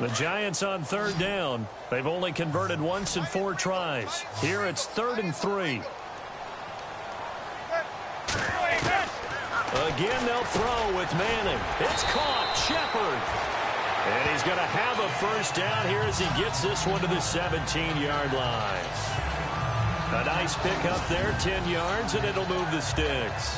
The Giants on third down. They've only converted once in 4 tries. Here it's 3rd and 3. Again, they'll throw with Manning. It's caught. Shepard. And he's going to have a first down here as he gets this one to the 17-yard line. A nice pick up there, 10 yards, and it'll move the sticks.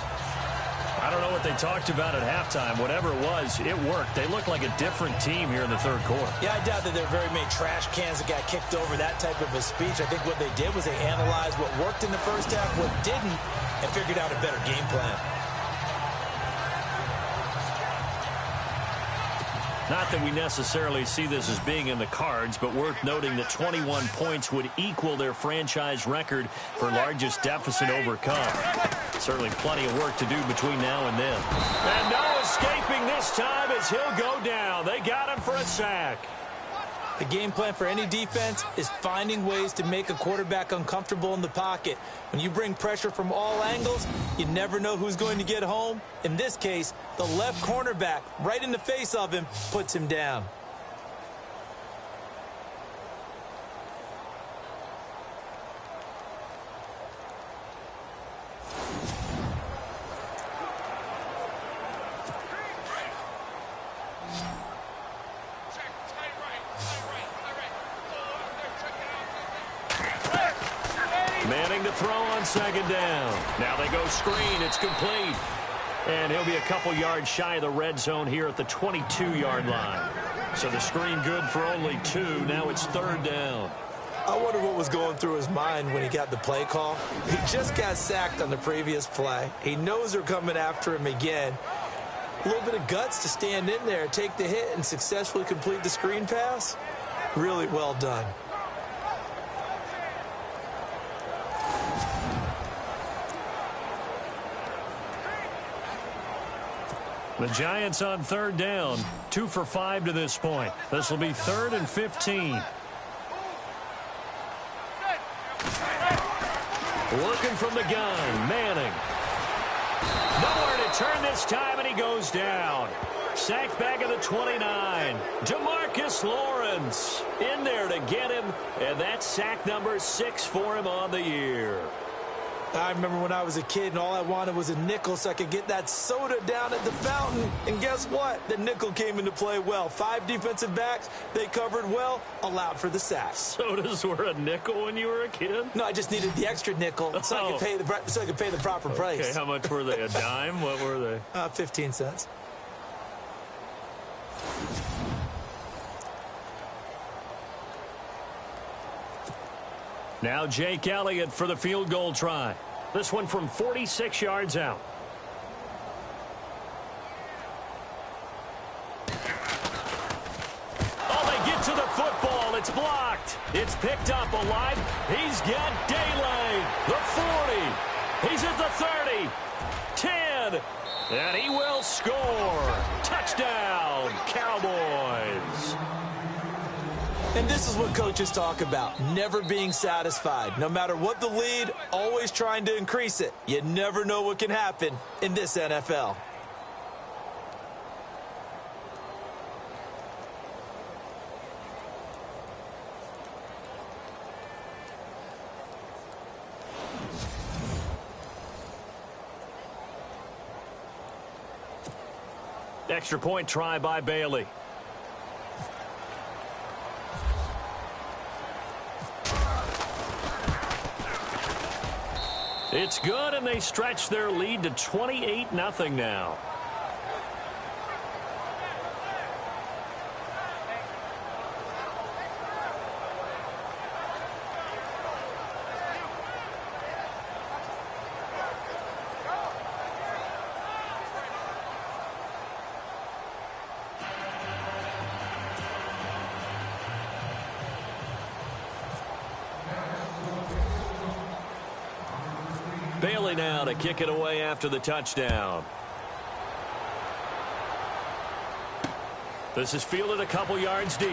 I don't know what they talked about at halftime. Whatever it was, it worked. They look like a different team here in the third quarter. Yeah, I doubt that there are very many trash cans that got kicked over, that type of a speech. I think what they did was they analyzed what worked in the first half, what didn't, and figured out a better game plan. Not that we necessarily see this as being in the cards, but worth noting that 21 points would equal their franchise record for largest deficit overcome. Certainly plenty of work to do between now and then. And no escaping this time as he'll go down. They got him for a sack. The game plan for any defense is finding ways to make a quarterback uncomfortable in the pocket. When you bring pressure from all angles, you never know who's going to get home. In this case, the left cornerback, right in the face of him, puts him down. Manning to throw on second down. Now they go screen. It's complete. And he'll be a couple yards shy of the red zone here at the 22-yard line. So the screen good for only 2. Now it's 3rd down. I wonder what was going through his mind when he got the play call. He just got sacked on the previous play. He knows they're coming after him again. A little bit of guts to stand in there, take the hit, and successfully complete the screen pass. Really well done. The Giants on 3rd down, 2 for 5 to this point. This will be 3rd and 15. Working from the gun, Manning. Nowhere to turn this time, and he goes down. Sacked back at the 29. DeMarcus Lawrence in there to get him, and that's sack number 6 for him on the year. I remember when I was a kid and all I wanted was a nickel so I could get that soda down at the fountain. And guess what? The nickel came into play well. 5 defensive backs, they covered well, allowed for the sack. Sodas were a nickel when you were a kid? No, I just needed the extra nickel so I could pay the proper price. Okay, how much were they? A dime? What were they? 15 cents. Now Jake Elliott for the field goal try. This one from 46 yards out. Oh, they get to the football. It's blocked. It's picked up alive. He's got daylight. The 40. He's at the 30. 10. And he will score. Touchdown, Cowboys. And this is what coaches talk about, never being satisfied. No matter what the lead, always trying to increase it. You never know what can happen in this NFL. Extra point try by Bailey. It's good, and they stretch their lead to 28-0 now. Bailey now to kick it away after the touchdown. This is fielded a couple yards deep.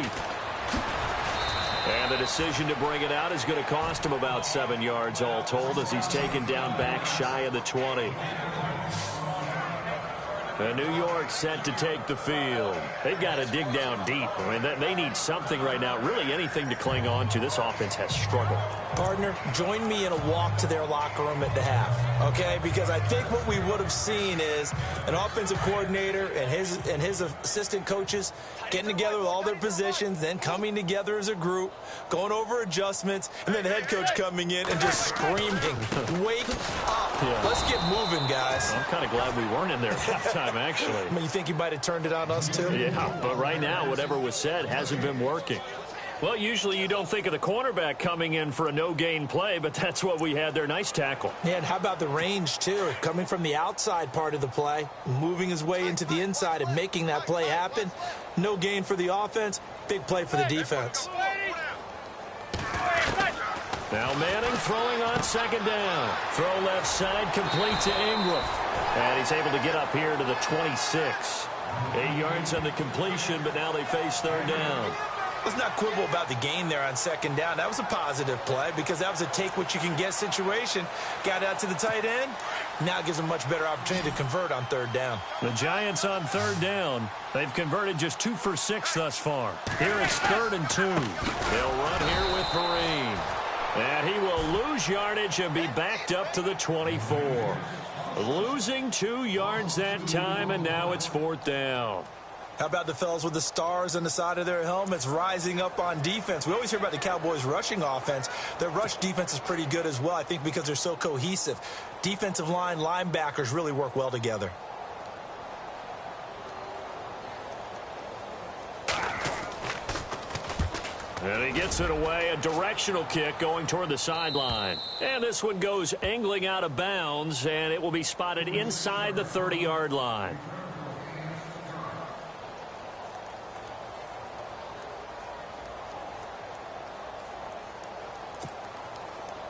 And the decision to bring it out is going to cost him about 7 yards all told as he's taken down back shy of the 20. New York set to take the field. They've got to dig down deep. I mean, they need something right now, really anything to cling on to. This offense has struggled. Partner, join me in a walk to their locker room at the half, okay? Because I think what we would have seen is an offensive coordinator and his assistant coaches getting together with all their positions, then coming together as a group, going over adjustments, and then the head coach coming in and just screaming, wake up. Yeah. Let's get moving, guys. I'm kind of glad we weren't in there at halftime, actually. I mean, you think he might have turned it on us, too? Yeah, but right now, whatever was said hasn't been working. Well, usually you don't think of the cornerback coming in for a no-gain play, but that's what we had there. Nice tackle. Yeah, and how about the range, too? Coming from the outside part of the play, moving his way into the inside and making that play happen. No gain for the offense, big play for the defense. Now Manning throwing on second down. Throw left side, complete to Ingram. And he's able to get up here to the 26. 8 yards on the completion, but now they face third down. Let's not quibble about the gain there on second down. That was a positive play because that was a take-what-you-can-get situation. Got out to the tight end. Now it gives them a much better opportunity to convert on third down. The Giants on third down. They've converted just 2 for 6 thus far. Here it's 3rd and 2. They'll run here with Vereen. And he will lose yardage and be backed up to the 24. Losing 2 yards that time, and now it's 4th down. How about the fellas with the stars on the side of their helmets rising up on defense? We always hear about the Cowboys' rushing offense. Their rush defense is pretty good as well, I think, because they're so cohesive. Defensive line, linebackers really work well together. And he gets it away, a directional kick going toward the sideline. And this one goes angling out of bounds, and it will be spotted inside the 30-yard line.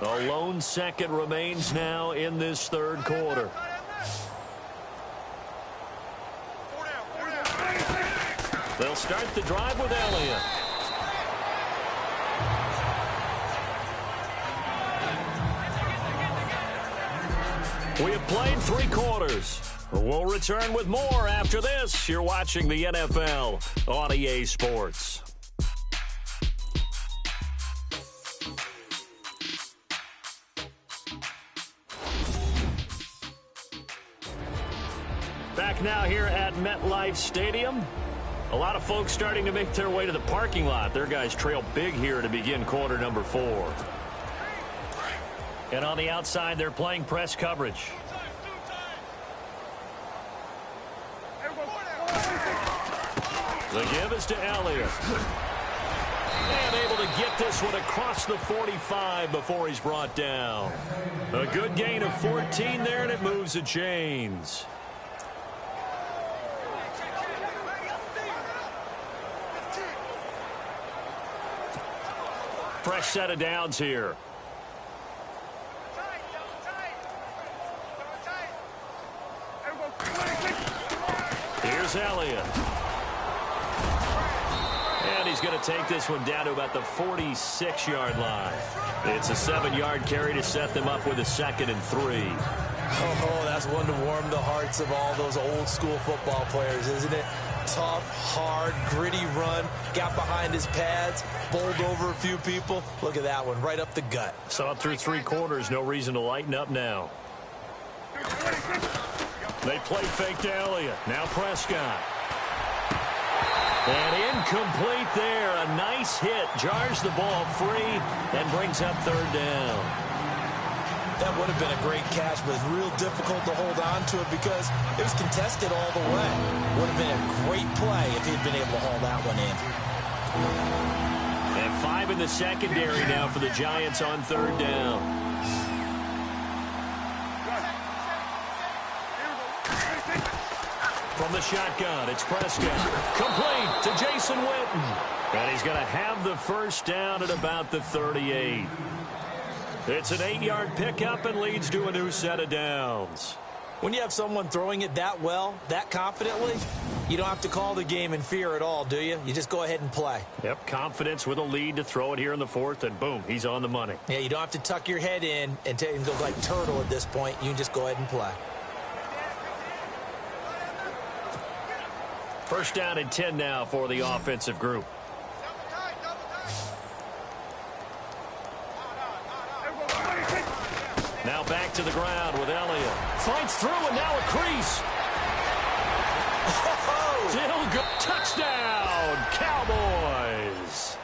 A lone second remains now in this third quarter. They'll start the drive with Elliott. We have played 3 quarters. We'll return with more after this. You're watching the NFL on EA Sports. Back now here at MetLife Stadium. A lot of folks starting to make their way to the parking lot. Their guys trail big here to begin quarter number 4. And on the outside, they're playing press coverage. The give is to Elliott. And able to get this one across the 45 before he's brought down. A good gain of 14 there, and it moves the chains. Fresh set of downs here. Here's Elliott. And he's going to take this one down to about the 46-yard line. It's a 7-yard carry to set them up with a 2nd and 3. Oh, that's one to warm the hearts of all those old-school football players, isn't it? Tough, hard, gritty run. Got behind his pads, bowled over a few people. Look at that one, right up the gut. Saw it through 3 quarters. No reason to lighten up now. They play fake to Elliott. Now Prescott. And incomplete there. A nice hit. Jars the ball free and brings up third down. That would have been a great catch, but it's real difficult to hold on to it because it was contested all the way. Would have been a great play if he'd been able to haul that one in. And 5 in the secondary now for the Giants on third down. From the shotgun, it's Prescott. Complete to Jason Witten. And he's going to have the first down at about the 38. It's an 8-yard pickup and leads to a new set of downs. When you have someone throwing it that well, that confidently, you don't have to call the game in fear at all, do you? You just go ahead and play. Yep, confidence with a lead to throw it here in the 4th, and boom, he's on the money. Yeah, you don't have to tuck your head in and go like turtle at this point. You can just go ahead and play. First down and 10 now for the offensive group. Now back to the ground with Elliott. Fights through and now a crease. Still good. Touchdown, Cowboys.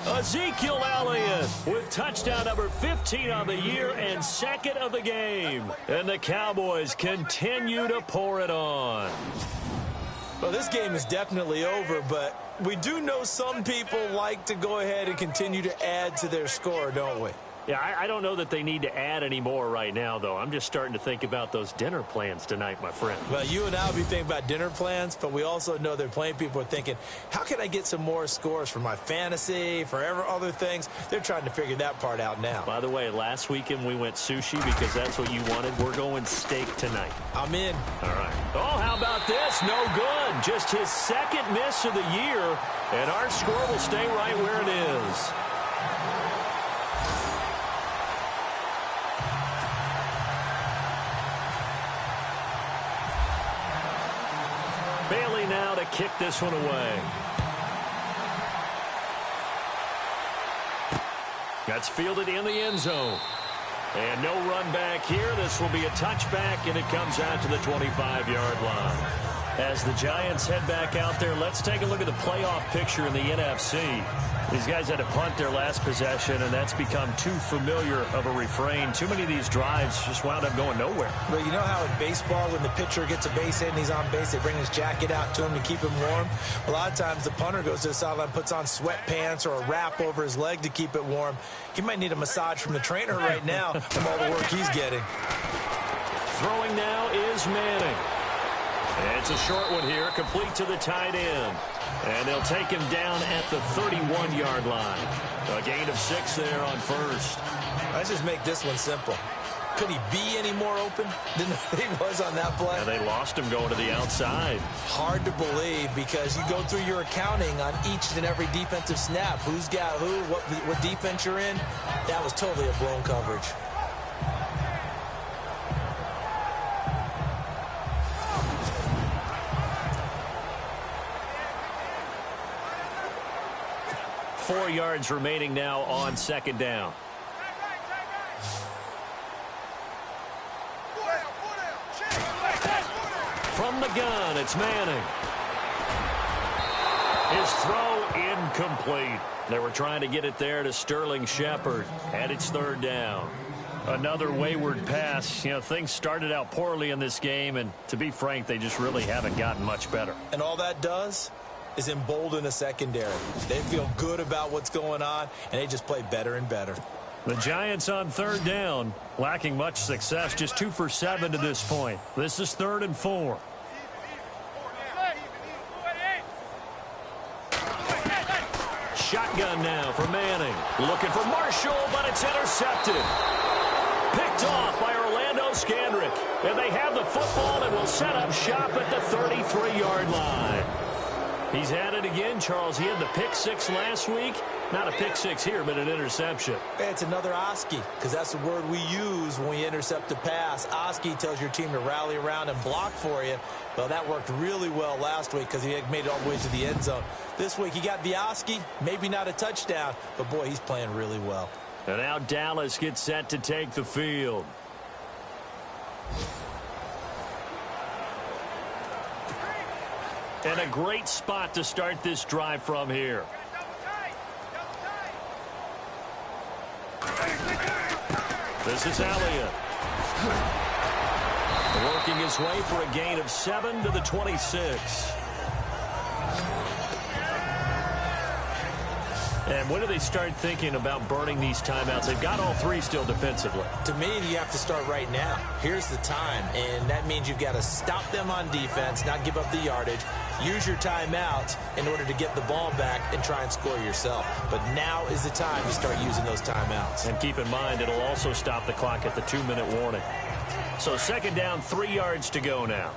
Ezekiel Elliott with touchdown number 15 on the year and second of the game. And the Cowboys continue to pour it on. Well, this game is definitely over, but we do know some people like to go ahead and continue to add to their score, don't we? Yeah, I don't know that they need to add any more right now, though. I'm just starting to think about those dinner plans tonight, my friend. Well, you and I will be thinking about dinner plans, but we also know that plenty of people are thinking, how can I get some more scores for my fantasy, for other things? They're trying to figure that part out now. By the way, last weekend we went sushi because that's what you wanted. We're going steak tonight. I'm in. All right. Oh, how about this? No good. Just his second miss of the year, and our score will stay right where it is. Bailey now to kick this one away. That's fielded in the end zone. And no run back here. This will be a touchback, and it comes out to the 25-yard line. As the Giants head back out there, let's take a look at the playoff picture in the NFC. These guys had to punt their last possession, and that's become too familiar of a refrain. Too many of these drives just wound up going nowhere. Well, you know how in baseball, when the pitcher gets a base hit and he's on base, they bring his jacket out to him to keep him warm? A lot of times the punter goes to the sideline, puts on sweatpants or a wrap over his leg to keep it warm. He might need a massage from the trainer right now from all the work he's getting. Throwing now is Manning. And it's a short one here, complete to the tight end. And they'll take him down at the 31-yard line. A gain of 6 there on first. Let's just make this one simple. Could he be any more open than he was on that play? Yeah, they lost him going to the outside. Hard to believe because you go through your accounting on each and every defensive snap. Who's got who, what defense you're in. That was totally a blown coverage. Four yards remaining now on second down. From the gun, it's Manning. His throw incomplete. They were trying to get it there to Sterling Shepard, and it's third down. Another wayward pass. You know, things started out poorly in this game, and to be frank, they just really haven't gotten much better. And all that does is embolden a secondary. They feel good about what's going on, and they just play better and better. The Giants on third down, lacking much success, just 2 for 7 to this point. This is 3rd and 4. Shotgun now for Manning. Looking for Marshall, but it's intercepted. Picked off by Orlando Scandrick. And they have the football and will set up shop at the 33-yard line. He's at it again, Charles. He had the pick 6 last week. Not a pick 6 here, but an interception. It's another Oski, because that's the word we use when we intercept a pass. Oski tells your team to rally around and block for you. Well, that worked really well last week because he had made it all the way to the end zone. This week he got the Oski, maybe not a touchdown, but boy, he's playing really well. And now Dallas gets set to take the field. And a great spot to start this drive from here. This is Elliott. Working his way for a gain of 7 to the 26. And when do they start thinking about burning these timeouts? They've got all 3 still defensively. To me, you have to start right now. Here's the time, and that means you've got to stop them on defense, not give up the yardage, use your timeouts in order to get the ball back and try and score yourself. But now is the time to start using those timeouts. And keep in mind, it'll also stop the clock at the 2-minute warning. So second down, 3 yards to go now.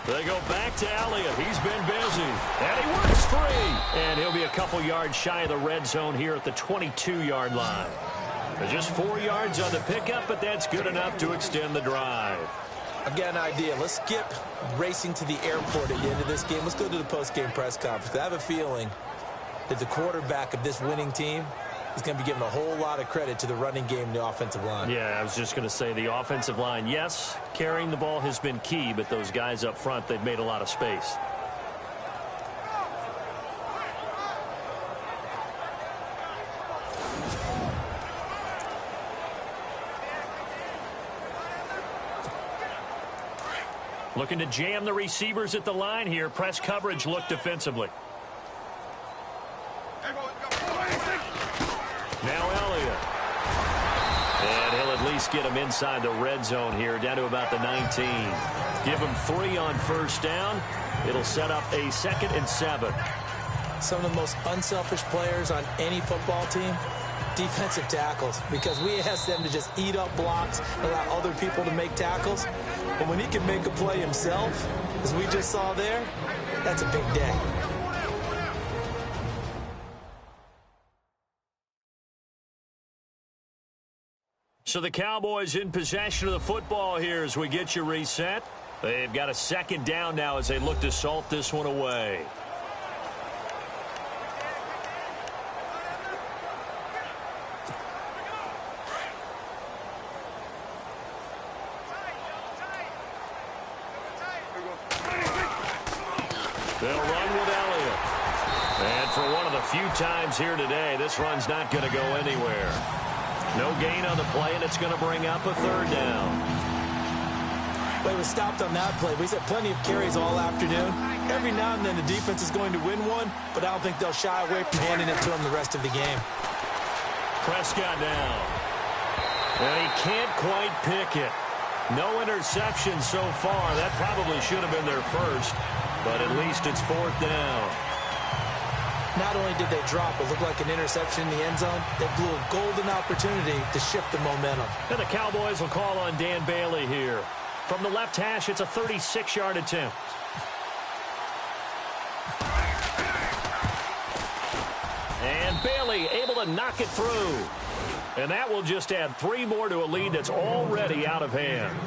They go back to Elliott. He's been busy. And he works free. And he'll be a couple yards shy of the red zone here at the 22-yard line. Just 4 yards on the pickup, but that's good enough to extend the drive. I've got an idea. Let's skip racing to the airport at the end of this game. Let's go to the post-game press conference. I have a feeling that the quarterback of this winning team is going to be giving a whole lot of credit to the running game and the offensive line. Yeah, I was just going to say the offensive line, yes, carrying the ball has been key, but those guys up front, they've made a lot of space. Looking to jam the receivers at the line here. Press coverage look defensively. Now Elliott. And he'll at least get him inside the red zone here, down to about the 19. Give him 3 on first down. It'll set up a 2nd and 7. Some of the most unselfish players on any football team, defensive tackles, because we ask them to just eat up blocks, allow other people to make tackles. But when he can make a play himself, as we just saw there, that's a big day. So the Cowboys in possession of the football here as we get you reset. They've got a 2nd down now as they look to salt this one away. They'll run with Elliott. And for one of the few times here today, this run's not going to go anywhere. No gain on the play, and it's going to bring up a 3rd down. Well, he was stopped on that play. He's had plenty of carries all afternoon. Every now and then the defense is going to win one, but I don't think they'll shy away from handing it to him the rest of the game. Prescott now. And he can't quite pick it. No interception so far. That probably should have been their first. But at least it's 4th down. Not only did they drop what looked like an interception in the end zone, they blew a golden opportunity to shift the momentum. And the Cowboys will call on Dan Bailey here. From the left hash, it's a 36-yard attempt. And Bailey able to knock it through. And that will just add 3 more to a lead that's already out of hand.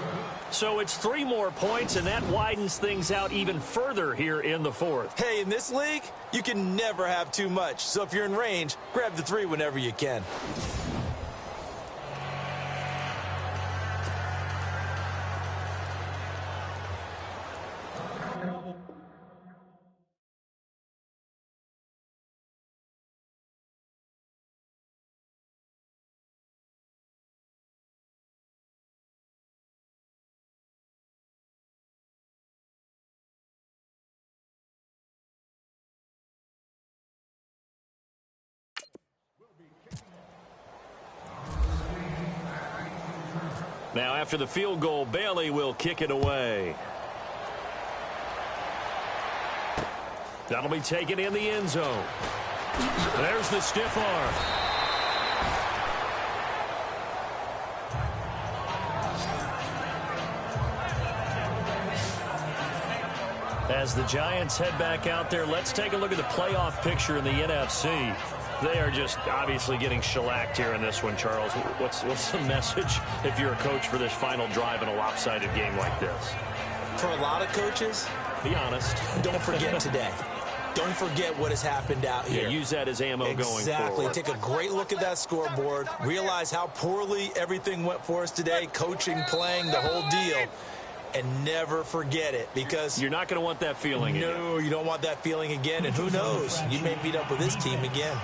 So it's 3 more points, and that widens things out even further here in the 4th. Hey, in this league, you can never have too much. So if you're in range, grab the 3 whenever you can. Now, after the field goal, Bailey will kick it away. That'll be taken in the end zone. There's the stiff arm. As the Giants head back out there, let's take a look at the playoff picture in the NFC. They are just obviously getting shellacked here in this one, Charles. What's the message if you're a coach for this final drive in a lopsided game like this? For a lot of coaches, be honest. Don't forget today. Don't forget what has happened out here. Yeah, use that as ammo going forward. Exactly. Take a great look at that scoreboard. Realize how poorly everything went for us today, coaching, playing, the whole deal. And never forget it, because you're not going to want that feeling again. No, you don't want that feeling again. And who knows? You may meet up with this team again.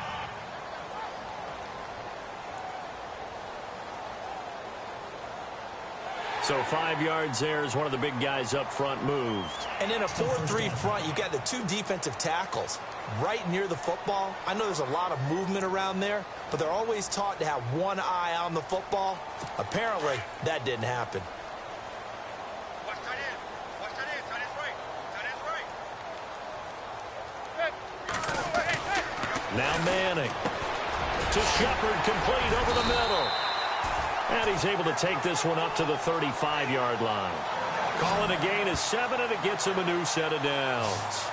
So 5 yards there as one of the big guys up front moved. And in a 4-3 front, you've got the 2 defensive tackles right near the football. I know there's a lot of movement around there, but they're always taught to have one eye on the football. Apparently, that didn't happen. Now Manning to Shepard, complete over the middle. And he's able to take this one up to the 35-yard line. Calling a gain of 7, and it gets him a new set of downs.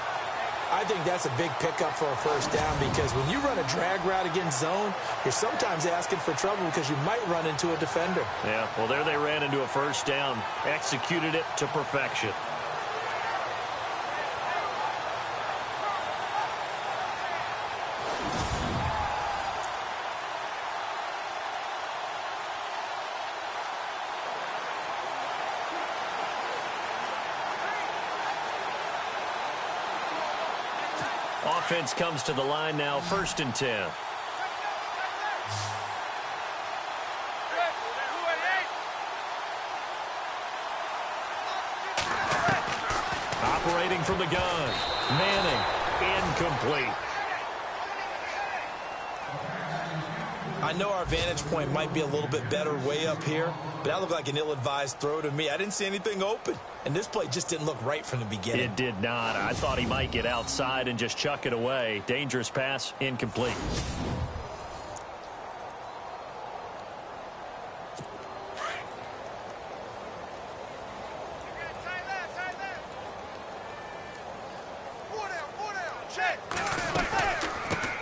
I think that's a big pickup for a first down because when you run a drag route against zone, you're sometimes asking for trouble because you might run into a defender. Yeah, well, there they ran into a first down, executed it to perfection. Offense comes to the line now, 1st and 10. Operating from the gun. Manning, incomplete. I know our vantage point might be a little bit better way up here, but that looked like an ill-advised throw to me. I didn't see anything open, and this play just didn't look right from the beginning. It did not. I thought he might get outside and just chuck it away. Dangerous pass, incomplete.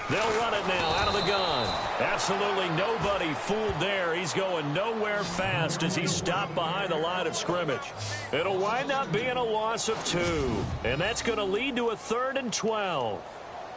They'll run it now out of the gun. Absolutely nobody fooled there. He's going nowhere fast as he stopped behind the line of scrimmage. It'll wind up being a loss of 2. And that's going to lead to a 3rd and 12.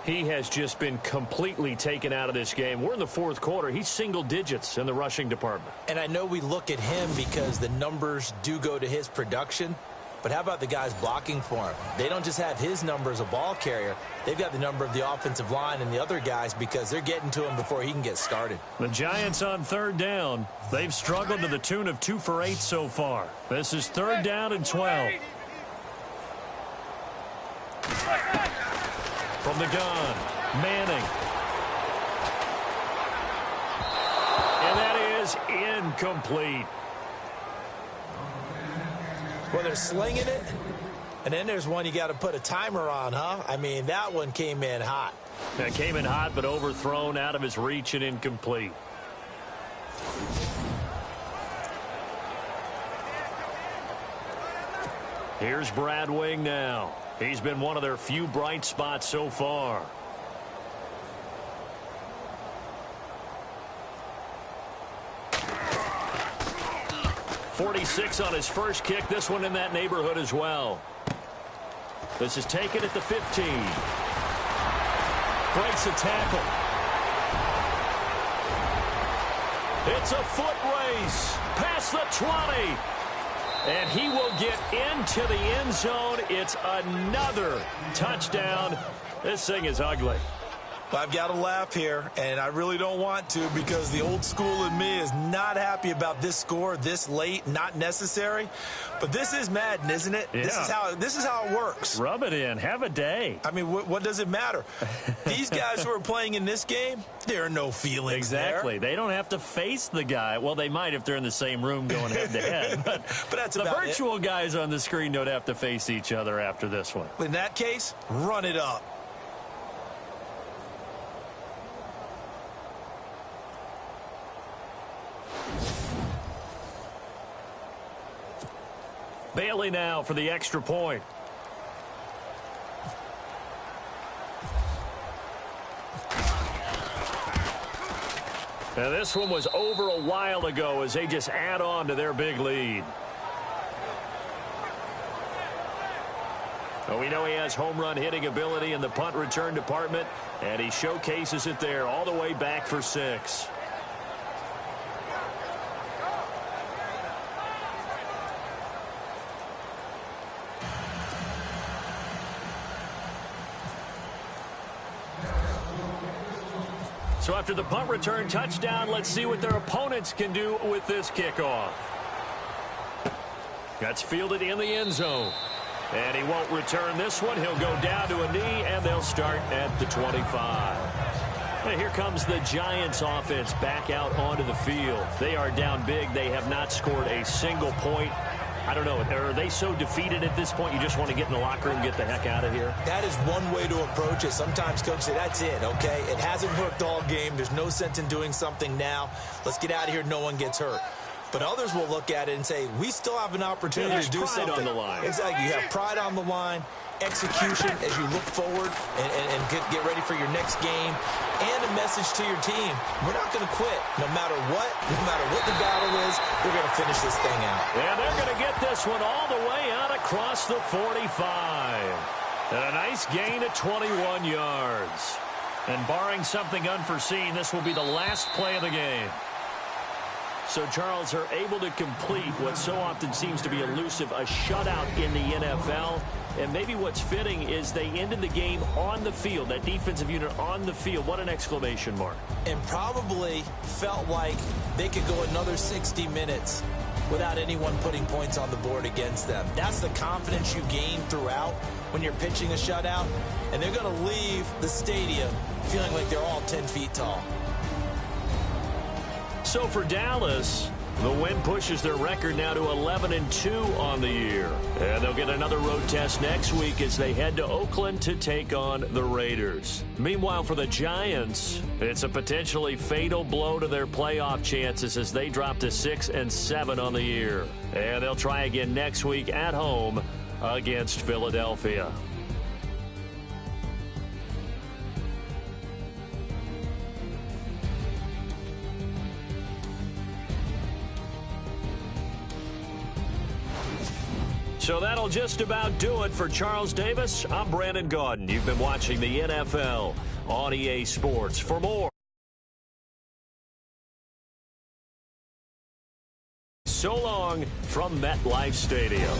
He has just been completely taken out of this game. We're in the 4th quarter. He's single digits in the rushing department. And I know we look at him because the numbers do go to his production. But how about the guys blocking for him? They don't just have his number as a ball carrier. They've got the number of the offensive line and the other guys because they're getting to him before he can get started. The Giants on 3rd down. They've struggled to the tune of 2 for 8 so far. This is 3rd down and 12. From the gun, Manning. And that is incomplete. Well, they're slinging it, and then there's one you got to put a timer on, huh? I mean, that one came in hot. That came in hot, but overthrown, out of his reach, and incomplete. Here's Brad Wing now. He's been one of their few bright spots so far. .46 on his first kick. This one in that neighborhood as well. This is taken at the 15. Breaks a tackle. It's a foot race. Past the 20. And he will get into the end zone. It's another touchdown. This thing is ugly. I've got to laugh here, and I really don't want to because the old school in me is not happy about this score this late, not necessary. But this is Madden, isn't it? Yeah. This is how it works. Rub it in. Have a day. I mean, what does it matter? These guys who are playing in this game, there are no feelings Exactly. there. They don't have to face the guy. Well, they might if they're in the same room going head-to-head. But that's the about virtual guys on the screen don't have to face each other after this one. In that case, run it up. Bailey now for the extra point. Now this one was over a while ago as they just add on to their big lead. Well, we know he has home run hitting ability in the punt return department, and he showcases it there all the way back for 6. So after the punt return touchdown, let's see what their opponents can do with this kickoff. That's fielded in the end zone. And he won't return this one. He'll go down to a knee, and they'll start at the 25. And here comes the Giants offense back out onto the field. They are down big. They have not scored a single point. I don't know. Are they so defeated at this point you just want to get in the locker room and get the heck out of here? That is one way to approach it. Sometimes coaches say, that's it, okay? It hasn't worked all game. There's no sense in doing something now. Let's get out of here. No one gets hurt. But others will look at it and say, we still have an opportunity to do something. On the line. Exactly. You have pride on the line, execution as you look forward and get ready for your next game, and a message to your team. We're not going to quit. No matter what the battle is, we're going to finish this thing out. And they're going to get this one all the way out across the 45. And a nice gain of 21 yards. And barring something unforeseen, this will be the last play of the game. So, Charles, are able to complete what so often seems to be elusive, a shutout in the NFL. And maybe what's fitting is they ended the game on the field, that defensive unit on the field. What an exclamation mark. And probably felt like they could go another 60 minutes without anyone putting points on the board against them. That's the confidence you gain throughout when you're pitching a shutout. And they're going to leave the stadium feeling like they're all 10 feet tall. So for Dallas, the win pushes their record now to 11-2 on the year. And they'll get another road test next week as they head to Oakland to take on the Raiders. Meanwhile, for the Giants, it's a potentially fatal blow to their playoff chances as they drop to 6-7 on the year. And they'll try again next week at home against Philadelphia. So that'll just about do it for Charles Davis. I'm Brandon Gaudin. You've been watching the NFL on EA Sports. For more, so long from MetLife Stadium.